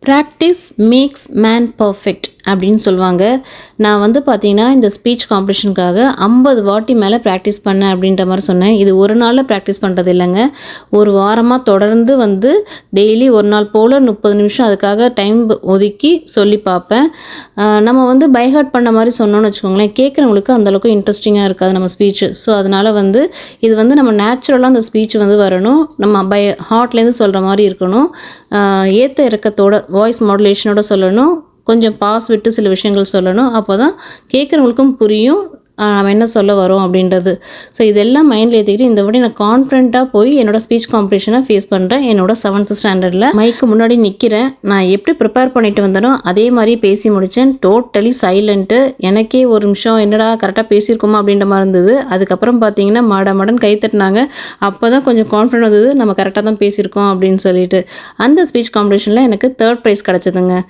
Practice makes man perfect அப்படின்னு சொல்லுவாங்க. நான் வந்து பார்த்தீங்கன்னா, இந்த ஸ்பீச் காம்படிஷனுக்காக 50 வாட்டி மேலே ப்ராக்டிஸ் பண்ணேன் அப்படின்ற மாதிரி சொன்னேன். இது ஒரு நாளில் ப்ராக்டிஸ் பண்ணுறது இல்லைங்க. ஒரு வாரமாக தொடர்ந்து வந்து டெய்லி ஒரு நாள் போல் 30 நிமிஷம் அதுக்காக டைம் ஒதுக்கி சொல்லி பார்ப்பேன். நம்ம வந்து பைஹார்ட் பண்ண மாதிரி சொன்னோன்னு வச்சுக்கோங்களேன், கேட்குறவங்களுக்கு அந்தளவுக்கு இன்ட்ரெஸ்டிங்காக இருக்காது நம்ம ஸ்பீச்சு. ஸோ அதனால் வந்து இது வந்து நம்ம நேச்சுரலாக அந்த ஸ்பீச் வந்து வரணும். நம்ம ஹார்ட்லேருந்து சொல்கிற மாதிரி இருக்கணும். ஏற்ற இறக்கத்தோட வாய்ஸ் மாடுலேஷனோட சொல்லணும். கொஞ்சம் பாஸ் விட்டு சில விஷயங்கள் சொல்லணும். அப்போ தான் கேட்குறவங்களுக்கும் புரியும் நம்ம என்ன சொல்ல வரோம் அப்படின்றது. ஸோ இதெல்லாம் மைண்டில் ஏற்றிக்கிட்டு இந்த வாட்டி நான் கான்ஃபிடென்ட்டாக போய் என்னோடய ஸ்பீச் காம்படிஷனை ஃபேஸ் பண்ணுறேன். என்னோட 7th ஸ்டாண்டர்டில் மைக்கு முன்னாடி நிற்கிறேன். நான் எப்படி ப்ரிப்பேர் பண்ணிட்டு வந்தேனோ அதே மாதிரி பேசி முடித்தேன். Totally silent. எனக்கே ஒரு நிமிஷம் என்னடா கரெக்டாக பேசியிருக்கோமா அப்படின்ற மாதிரி இருந்தது. அதுக்கப்புறம் பார்த்தீங்கன்னா மடன் கை தட்டினாங்க. அப்போ தான் கொஞ்சம் கான்ஃபிடென்ட் வந்தது, நம்ம கரெக்டாக தான் பேசியிருக்கோம் அப்படின்னு சொல்லிட்டு. அந்த ஸ்பீச் காம்படிஷனில் எனக்கு 3rd ப்ரைஸ் கிடச்சிதுங்க.